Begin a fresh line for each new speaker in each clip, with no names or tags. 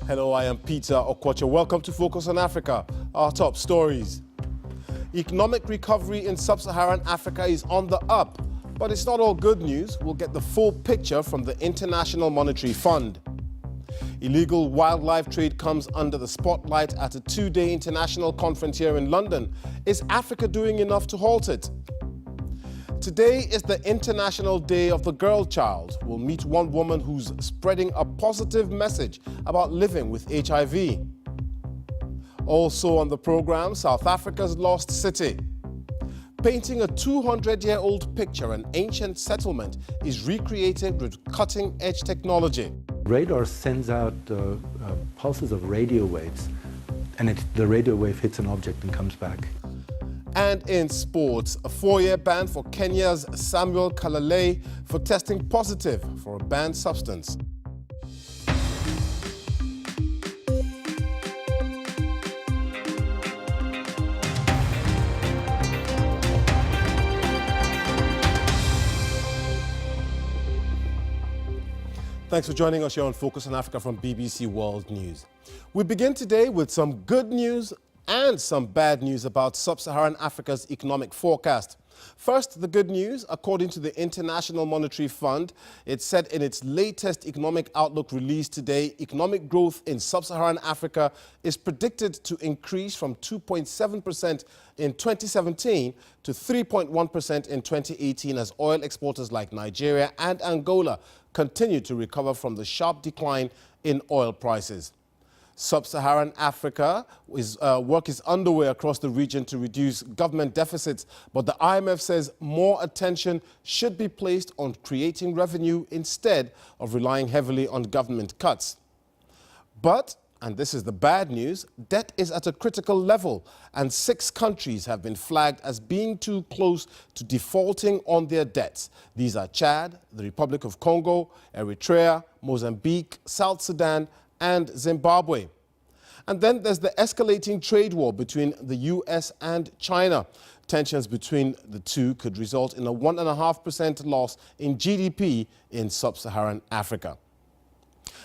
Hello, I am Peter Okwacha. Welcome to Focus on Africa. Our top stories. Economic recovery in Sub-Saharan Africa is on the up, but it's not all good news. We'll get the full picture from the International Monetary Fund. Illegal wildlife trade comes under the spotlight at a two-day international conference here in London. Is Africa doing enough to halt it? Today is the International Day of the Girl Child. We'll meet one woman who's spreading a positive message about living with HIV. Also on the program, South Africa's lost city. Painting a 200-year-old picture, an ancient settlement is recreated with cutting-edge technology.
Radar sends out pulses of radio waves, and the radio wave hits an object and comes back.
And in sports, a 4-year ban for Kenya's Samuel Kalalei for testing positive for a banned substance. Thanks for joining us here on Focus on Africa from BBC World News. We begin today with some good news and some bad news about Sub-Saharan Africa's economic forecast. First, the good news. According to the International Monetary Fund, it said in its latest economic outlook released today, economic growth in Sub-Saharan Africa is predicted to increase from 2.7% in 2017 to 3.1% in 2018 as oil exporters like Nigeria and Angola continue to recover from the sharp decline in oil prices. Sub-Saharan Africa work is underway across the region to reduce government deficits, but the IMF says more attention should be placed on creating revenue instead of relying heavily on government cuts. But, and this is the bad news, debt is at a critical level, and 6 countries have been flagged as being too close to defaulting on their debts. These are Chad, the Republic of Congo, Eritrea, Mozambique, South Sudan, and Zimbabwe. And then there's the escalating trade war between the US and China. Tensions between the two could result in a 1.5% loss in GDP in Sub-Saharan Africa.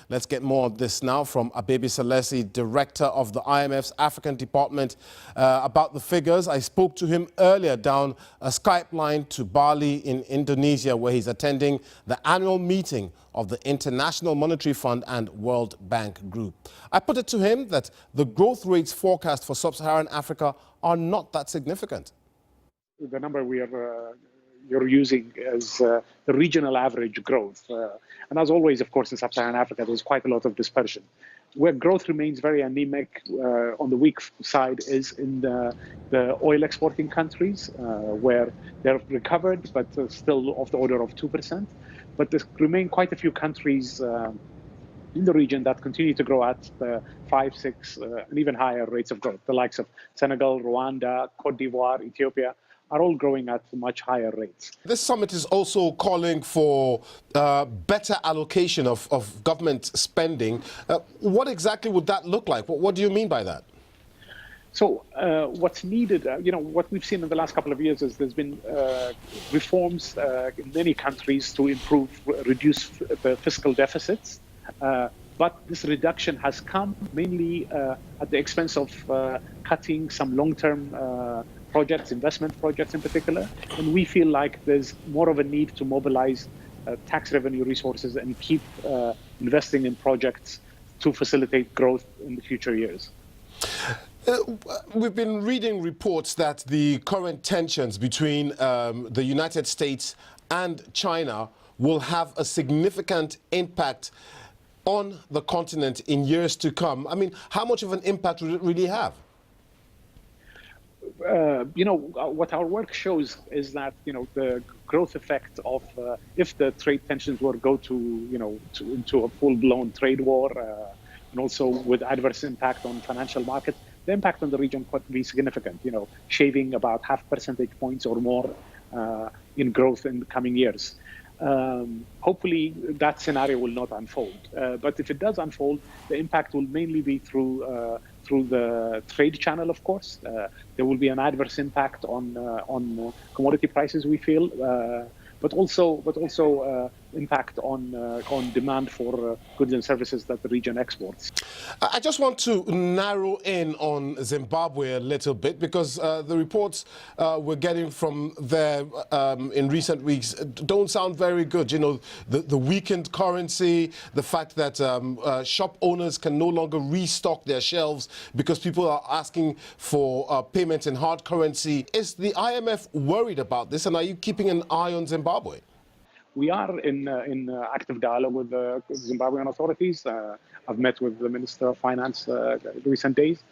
Let's get more of this now from Abebe Salesi, director of the IMF's African Department, about the figures. I spoke to him earlier down a Skype line to Bali in Indonesia, where he's attending the annual meeting of the International Monetary Fund and World Bank Group. I put it to him that the growth rates forecast for Sub-Saharan Africa are not that significant.
The number you're using as the regional average growth. And as always, of course, in Sub-Saharan Africa, there's quite a lot of dispersion. Where growth remains very anemic on the weak side is in the oil exporting countries, where they're recovered, but still of the order of 2%. But there remain quite a few countries in the region that continue to grow at 5, 6, and even higher rates of growth. The likes of Senegal, Rwanda, Cote d'Ivoire, Ethiopia, are all growing at much higher rates.
This summit is also calling for better allocation of government spending. What exactly would that look like? What do you mean by that?
So what's needed, what we've seen in the last couple of years is there's been reforms in many countries to reduce the fiscal deficits. But this reduction has come mainly at the expense of cutting some long-term projects, investment projects in particular. And we feel like there's more of a need to mobilize tax revenue resources and keep investing in projects to facilitate growth in the future years.
We've been reading reports that the current tensions between the United States and China will have a significant impact on the continent in years to come. I mean, how much of an impact would it really have?
What our work shows is that, the growth effect of if the trade tensions were go into a full-blown trade war, and also with adverse impact on financial markets, the impact on the region could be significant, shaving about 0.5 percentage points or more in growth in the coming years. Hopefully that scenario will not unfold. But if it does unfold, the impact will mainly be through the trade channel, of course. There will be an adverse impact on commodity prices, we feel, but also impact on demand for goods and services that the region exports.
I just want to narrow in on Zimbabwe a little bit, because the reports we're getting from there in recent weeks don't sound very good. You know, the weakened currency, the fact that shop owners can no longer restock their shelves because people are asking for payment in hard currency. Is the IMF worried about this, and are you keeping an eye on Zimbabwe?
We are in active dialogue with the Zimbabwean authorities. I've met with the Minister of Finance in recent days.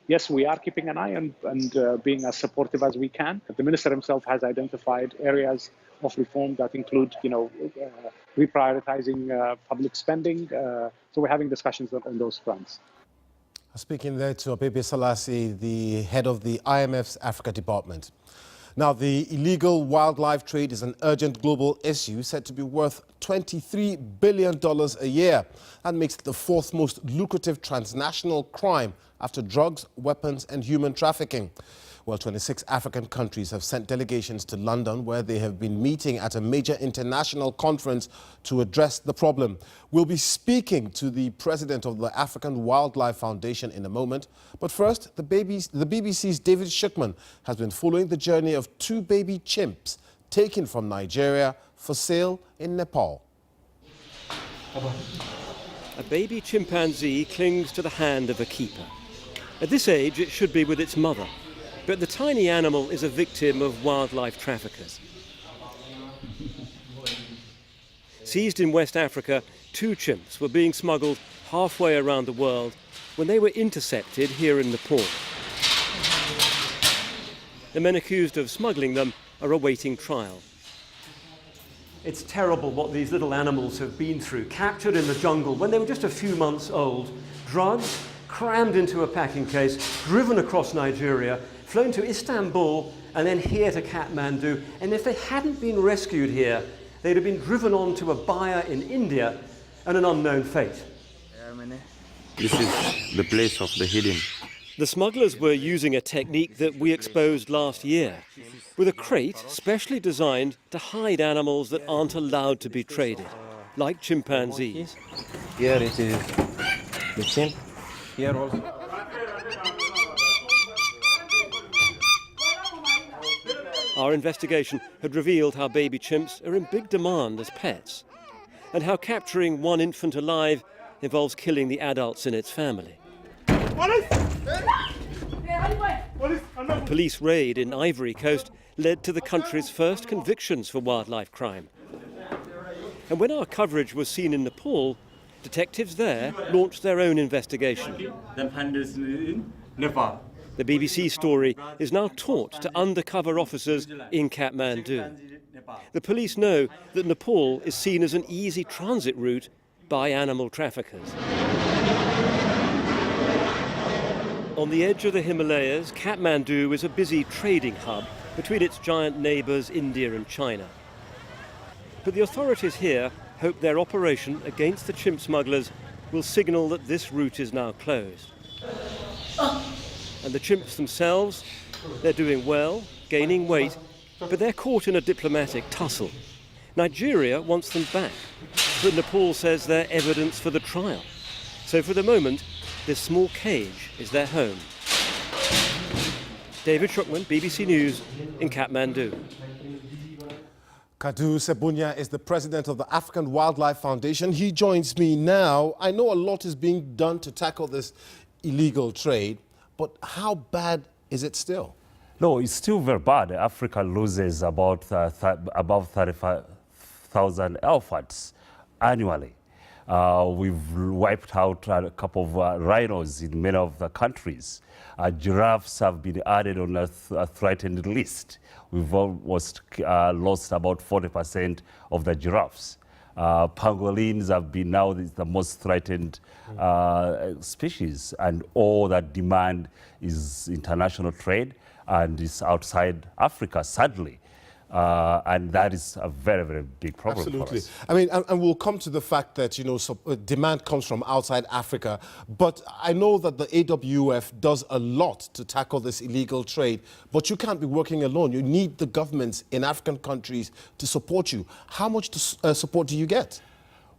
Yes, we are keeping an eye and being as supportive as we can. The Minister himself has identified areas of reform that include, reprioritizing public spending. So we're having discussions on those fronts.
Speaking there to Abebe Selassie, the head of the IMF's Africa Department. Now, the illegal wildlife trade is an urgent global issue said to be worth $23 billion a year. That makes it the fourth most lucrative transnational crime after drugs, weapons and human trafficking. Well, 26 African countries have sent delegations to London, where they have been meeting at a major international conference to address the problem. We'll be speaking to the president of the African Wildlife Foundation in a moment. But first, the BBC's David Shukman has been following the journey of two baby chimps taken from Nigeria for sale in Nepal.
A baby chimpanzee clings to the hand of a keeper. At this age, it should be with its mother. But the tiny animal is a victim of wildlife traffickers. Seized in West Africa, two chimps were being smuggled halfway around the world when they were intercepted here in Nepal. The men accused of smuggling them are awaiting trial. It's terrible what these little animals have been through. Captured in the jungle when they were just a few months old, drugged, crammed into a packing case, driven across Nigeria, flown to Istanbul and then here to Kathmandu. And if they hadn't been rescued here, they'd have been driven on to a buyer in India and an unknown fate.
This is the place of the hidden.
The smugglers were using a technique that we exposed last year, with a crate specially designed to hide animals that aren't allowed to be traded, like chimpanzees.
Here it is the chimp. Here also.
Our investigation had revealed how baby chimps are in big demand as pets, and how capturing one infant alive involves killing the adults in its family. A police raid in Ivory Coast led to the country's first convictions for wildlife crime. And when our coverage was seen in Nepal, detectives there launched their own investigation. The BBC story is now taught to undercover officers in Kathmandu. The police know that Nepal is seen as an easy transit route by animal traffickers. On the edge of the Himalayas, Kathmandu is a busy trading hub between its giant neighbours India and China. But the authorities here hope their operation against the chimp smugglers will signal that this route is now closed. And the chimps themselves, they're doing well, gaining weight, but they're caught in a diplomatic tussle. Nigeria wants them back, but Nepal says they're evidence for the trial. So for the moment, this small cage is their home. David Shukman, BBC News in Kathmandu.
Kadu Sebunya is the president of the African Wildlife Foundation. He joins me now. I know a lot is being done to tackle this illegal trade, but how bad is it still?
No, it's still very bad. Africa loses about above 35,000 elephants annually. We've wiped out a couple of rhinos in many of the countries. Giraffes have been added on a threatened list. We've almost lost about 40% of the giraffes. Pangolins have been now the most threatened species, and all that demand is international trade and is outside Africa, sadly. And that is a very, very big problem for us.
I mean, and we'll come to the fact that, you know, demand comes from outside Africa. But I know that the AWF does a lot to tackle this illegal trade. But you can't be working alone. You need the governments in African countries to support you. How much support do you get?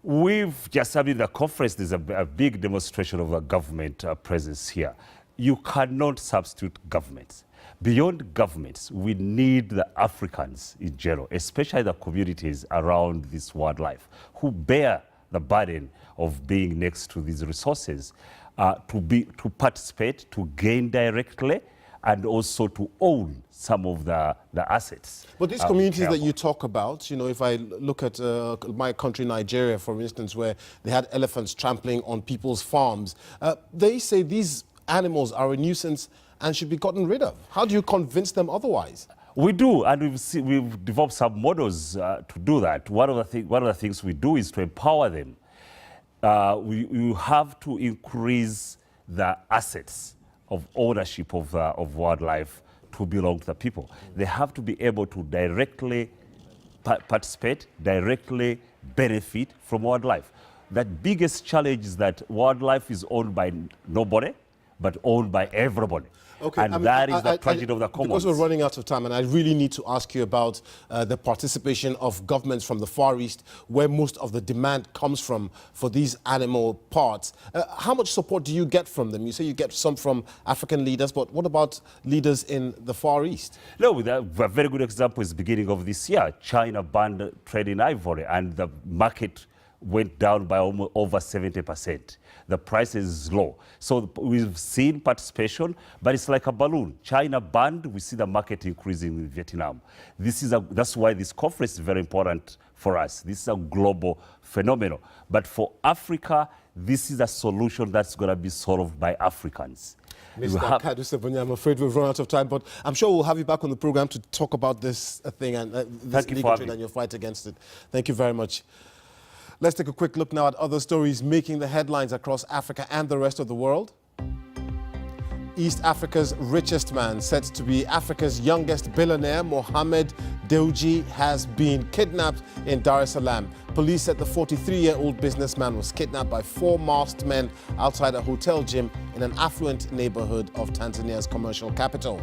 We've just had the conference. There's a big demonstration of a government presence here. You cannot substitute governments. Beyond governments, we need the Africans in general, especially the communities around this wildlife, who bear the burden of being next to these resources, to participate, to gain directly, and also to own some of the assets.
But these communities that you talk about, you know, if I look at my country, Nigeria, for instance, where they had elephants trampling on people's farms, they say these animals are a nuisance and should be gotten rid of. How do you convince them otherwise?
We do, and we've developed some models to do that. One of the things we do is to empower them. You have to increase the assets of ownership of wildlife to belong to the people. They have to be able to directly participate, directly benefit from wildlife. The biggest challenge is that wildlife is owned by nobody, but owned by everybody.
Okay,
and that is the tragedy of the commons.
Because we're running out of time, and I really need to ask you about the participation of governments from the Far East, where most of the demand comes from for these animal parts. How much support do you get from them? You say you get some from African leaders, but what about leaders in the Far East?
No, a very good example is the beginning of this year. China banned trade in ivory, and the market went down by almost over 70%. The price is low. So we've seen participation, but it's like a balloon. China banned, we see the market increasing in Vietnam. That's why this conference is very important for us. This is a global phenomenon. But for Africa, this is a solution that's going to be solved by Africans.
Mr. Kadu Sebonyi, I'm afraid we've run out of time, but I'm sure we'll have you back on the program to talk about this thing and this illegal trade and your fight against it. Thank you very much. Let's take a quick look now at other stories making the headlines across Africa and the rest of the world. East Africa's richest man, said to be Africa's youngest billionaire, Mohamed Dewji, has been kidnapped in Dar es Salaam. Police said the 43-year-old businessman was kidnapped by 4 masked men outside a hotel gym in an affluent neighborhood of Tanzania's commercial capital.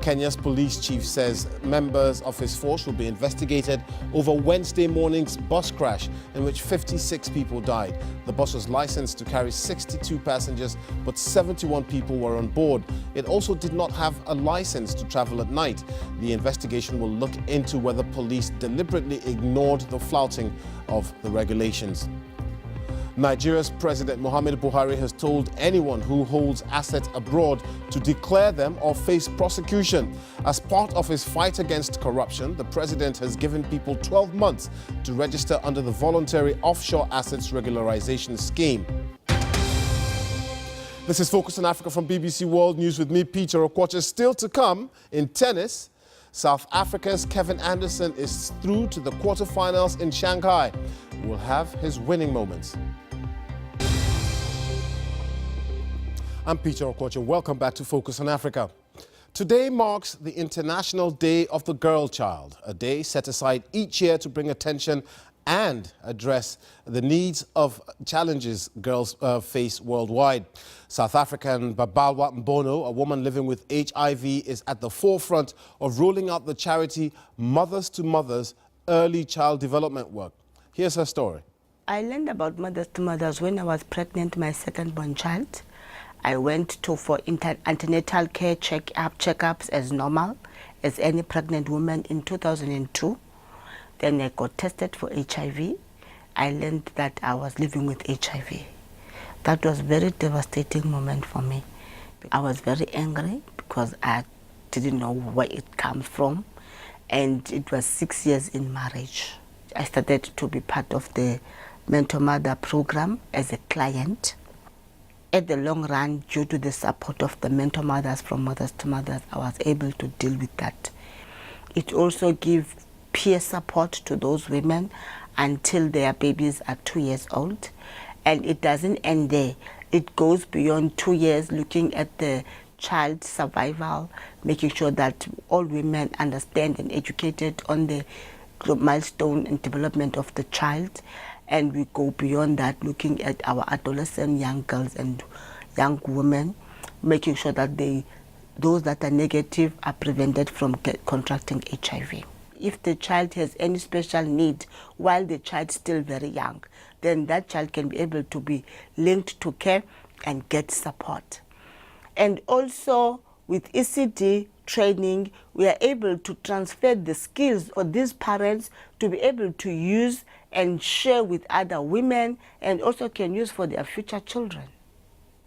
Kenya's police chief says members of his force will be investigated over Wednesday morning's bus crash in which 56 people died. The bus was licensed to carry 62 passengers, but 71 people were on board. It also did not have a license to travel at night. The investigation will look into whether police deliberately ignored the flouting of the regulations. Nigeria's President Muhammadu Buhari has told anyone who holds assets abroad to declare them or face prosecution. As part of his fight against corruption, the president has given people 12 months to register under the voluntary offshore assets regularization scheme. This is Focus on Africa from BBC World News with me, Peter Okwocha. Still to come in tennis, South Africa's Kevin Anderson is through to the quarterfinals in Shanghai. We'll have his winning moments. I'm Peter Okwocha. Welcome back to Focus on Africa. Today marks the International Day of the Girl Child, a day set aside each year to bring attention and address the needs of challenges girls face worldwide. South African Babalwa Mbono, a woman living with HIV, is at the forefront of rolling out the charity Mothers to Mothers early child development work. Here's her story.
I learned about Mothers to Mothers when I was pregnant with my second-born child. I went for antenatal care checkups as normal as any pregnant woman in 2002. Then I got tested for HIV. I learned that I was living with HIV. That was a very devastating moment for me. I was very angry because I didn't know where it comes from. And it was 6 years in marriage. I started to be part of the Mentor Mother program as a client. At the long run, due to the support of the Mentor Mothers from Mothers to Mothers, I was able to deal with that. It also gives peer support to those women until their babies are 2 years old. And it doesn't end there. It goes beyond 2 years, looking at the child survival, making sure that all women understand and educated on the milestone and development of the child. And we go beyond that, looking at our adolescent young girls and young women, making sure that those that are negative are prevented from contracting HIV. If the child has any special need while the child is still very young, then that child can be able to be linked to care and get support. And also with ECD training, we are able to transfer the skills for these parents to be able to use and share with other women, and also can use for their future children.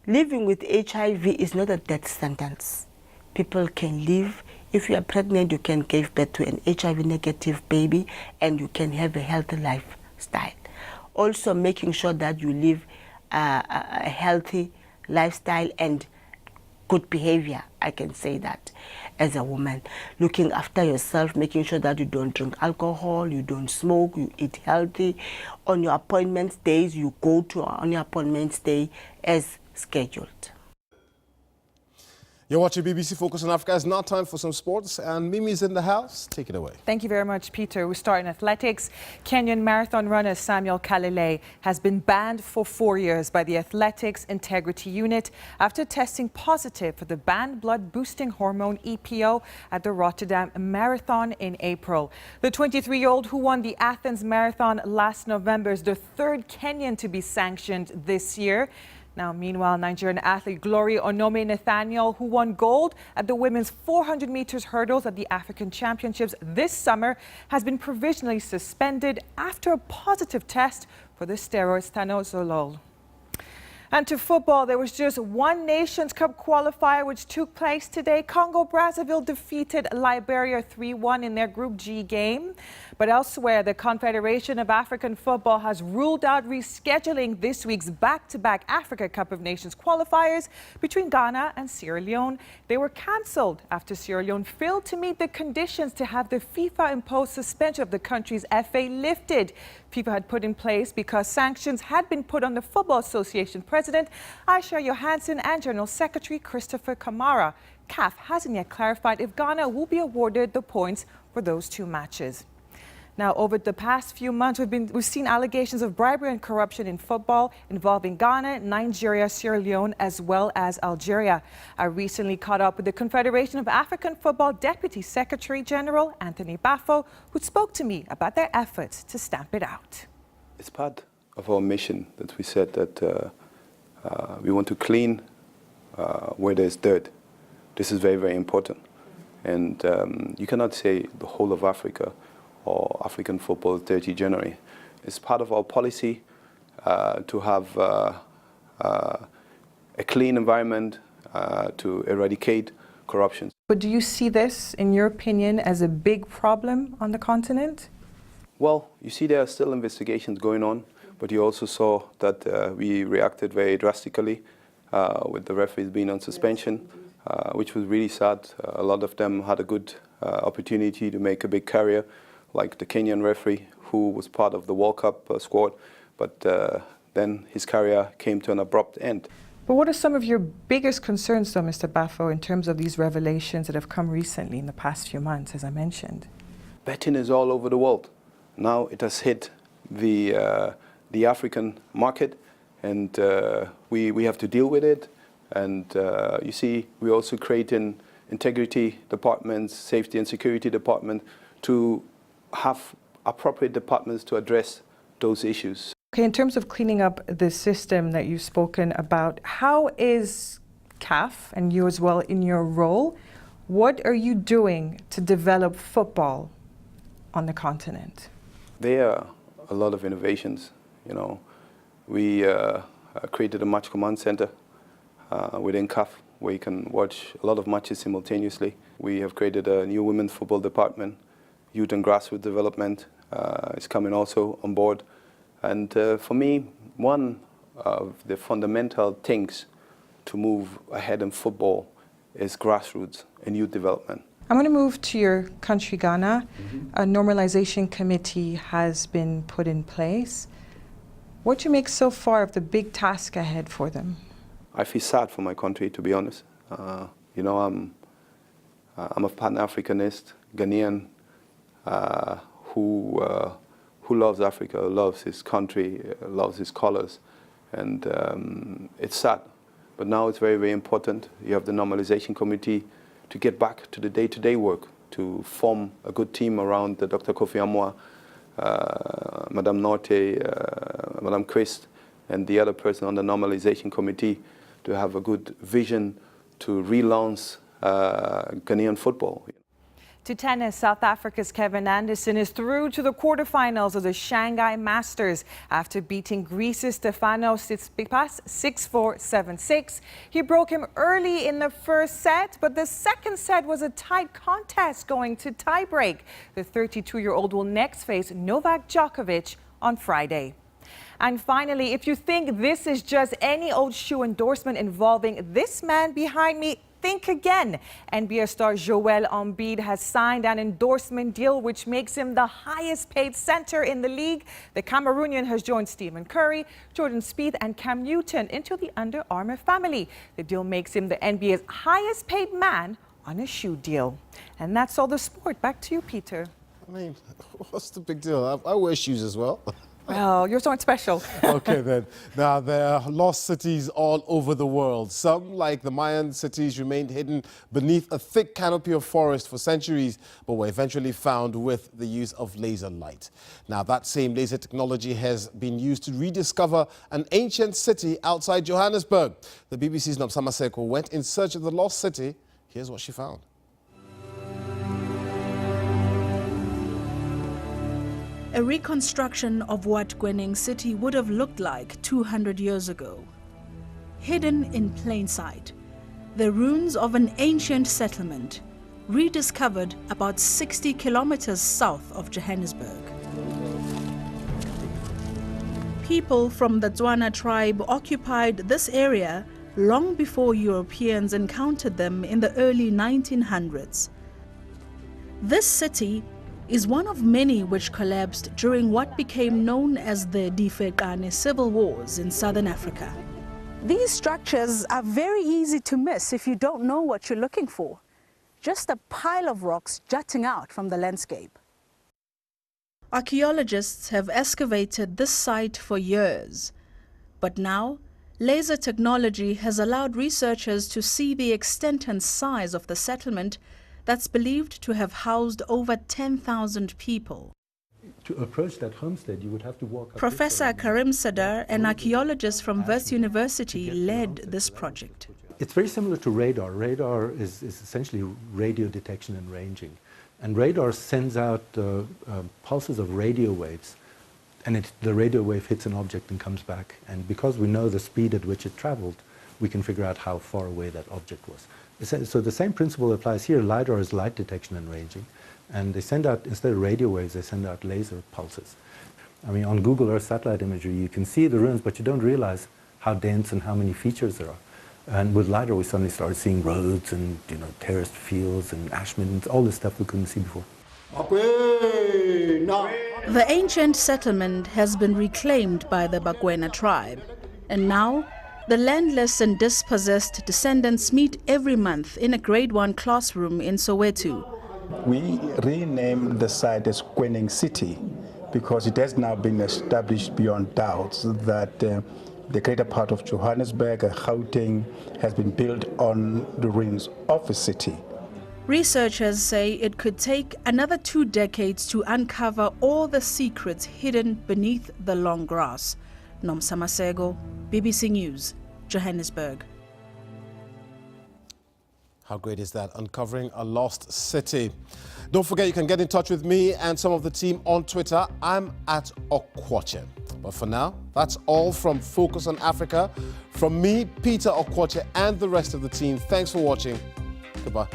Living with HIV is not a death sentence. People can live. If you are pregnant, you can give birth to an HIV negative baby and you can have a healthy lifestyle. Also making sure that you live a healthy lifestyle and good behavior, I can say that, as a woman. Looking after yourself, making sure that you don't drink alcohol, you don't smoke, you eat healthy. On your appointment days, you go to on your appointment day as scheduled.
You're watching BBC Focus on Africa. It's now time for some sports, and Mimi's in the house. Take it away.
Thank you very much, Peter. We start in athletics. Kenyan marathon runner Samuel Kalele has been banned for 4 years by the Athletics Integrity Unit after testing positive for the banned blood-boosting hormone EPO at the Rotterdam Marathon in April. The 23-year-old who won the Athens Marathon last November is the third Kenyan to be sanctioned this year. Now, meanwhile, Nigerian athlete Glory Onome Nathaniel, who won gold at the women's 400 meters hurdles at the African Championships this summer, has been provisionally suspended after a positive test for the steroid stanozolol. And to football, there was just one Nations Cup qualifier which took place today. Congo-Brazzaville defeated Liberia 3-1 in their Group G game. But elsewhere, the Confederation of African Football has ruled out rescheduling this week's back-to-back Africa Cup of Nations qualifiers between Ghana and Sierra Leone. They were cancelled after Sierra Leone failed to meet the conditions to have the FIFA-imposed suspension of the country's FA lifted. FIFA had put in place because sanctions had been put on the Football Association President Aisha Johansson and General Secretary Christopher Kamara. CAF hasn't yet clarified if Ghana will be awarded the points for those two matches. Now, over the past few months, we've seen allegations of bribery and corruption in football involving Ghana, Nigeria, Sierra Leone, as well as Algeria. I recently caught up with the Confederation of African Football Deputy Secretary General Anthony Bafo, who spoke to me about their efforts to stamp it out.
It's part of our mission that we said that we want to clean where there's dirt. This is very, very important. And you cannot say the whole of Africa or African football dirty generally. It's part of our policy to have a clean environment to eradicate corruption.
But do you see this, in your opinion, as a big problem on the continent?
Well, you see there are still investigations going on, but you also saw that we reacted very drastically with the referees being on suspension, which was really sad. A lot of them had a good opportunity to make a big career, like the Kenyan referee who was part of the World Cup squad, but then his career came to an abrupt end.
But what are some of your biggest concerns, though, Mr. Bafo, in terms of these revelations that have come recently in the past few months, as I mentioned?
Betting is all over the world. Now it has hit the African market, and we have to deal with it. And you see, we also creating integrity departments, safety and security department, to have appropriate departments to address those issues.
Okay, in terms of cleaning up the system that you've spoken about, how is CAF, and you as well in your role, what are you doing to develop football on the continent?
There are a lot of innovations. You know, we created a match command center within CAF where you can watch a lot of matches simultaneously. We have created a new women's football department. Youth and grassroots development is coming also on board. And for me, one of the fundamental things to move ahead in football is grassroots and youth development.
I'm going to move to your country, Ghana. A normalization committee has been put in place. What do you make so far of the big task ahead for them?
I feel sad for my country, to be honest. You know, I'm a Pan-Africanist, Ghanaian, who loves Africa, loves his country, loves his colors, and it's sad. But now it's very, very important. You have the normalization committee to get back to the day-to-day work, to form a good team around Dr. Kofi Amwa, Madame Norte, Madame Christ, and the other person on the normalization committee to have a good vision to relaunch Ghanaian football.
To tennis, South Africa's Kevin Anderson is through to the quarterfinals of the Shanghai Masters after beating Greece's Stefanos Tsitsipas 6-4, 7-6. He broke him early in the first set, but the second set was a tight contest going to tiebreak. The 32-year-old will next face Novak Djokovic on Friday. And finally, if you think this is just any old shoe endorsement involving this man behind me, think again. NBA star Joel Embiid has signed an endorsement deal which makes him the highest paid center in the league. The Cameroonian has joined Stephen Curry, Jordan Spieth and Cam Newton into the Under Armour family. The deal makes him the NBA's highest paid man on a shoe deal. And that's all the sport. Back to you, Peter.
I mean, what's the big deal? I wear shoes as well.
Well, yours aren't special.
Okay, then. Now, there are lost cities all over the world. Some, like the Mayan cities, remained hidden beneath a thick canopy of forest for centuries, but were eventually found with the use of laser light. Now, that same laser technology has been used to rediscover an ancient city outside Johannesburg. The BBC's Nomsama Seko went in search of the lost city. Here's what she found.
A reconstruction of what Gwening City would have looked like 200 years ago. Hidden in plain sight, the ruins of an ancient settlement, rediscovered about 60 kilometers south of Johannesburg. People from the Tswana tribe occupied this area long before Europeans encountered them in the early 1900s. This city is one of many which collapsed during what became known as the Difeqane civil wars in southern Africa.
These structures are very easy to miss if you don't know what you're looking for. Just a pile of rocks jutting out from the landscape.
Archaeologists have excavated this site for years, but now laser technology has allowed researchers to see the extent and size of the settlement that's believed to have housed over 10,000 people.
To approach that homestead, you would have to walk up.
Professor Karim Sadar, an archaeologist from Wits University, led this project.
It's very similar to radar. Radar is essentially radio detection and ranging. And radar sends out pulses of radio waves, and the radio wave hits an object and comes back. And because we know the speed at which it traveled, we can figure out how far away that object was. So the same principle applies here. LiDAR is light detection and ranging. And they send out, instead of radio waves, they send out laser pulses. I mean, on Google Earth satellite imagery, you can see the ruins, but you don't realize how dense and how many features there are. And with LiDAR, we suddenly started seeing roads and, terraced fields and ashments, all this stuff we couldn't see before.
The ancient settlement has been reclaimed by the Bakwena tribe. And now, the landless and dispossessed descendants meet every month in a grade 1 classroom in Soweto.
We renamed the site as Gwening City because it has now been established beyond doubts that the greater part of Johannesburg, Gauteng, has been built on the ruins of a city.
Researchers say it could take another 2 decades to uncover all the secrets hidden beneath the long grass. Nomsama Seko, BBC News, Johannesburg.
How great is that? Uncovering a lost city. Don't forget, you can get in touch with me and some of the team on Twitter. I'm at Okwoche. But for now, that's all from Focus on Africa. From me, Peter Okwoche, and the rest of the team, thanks for watching. Goodbye.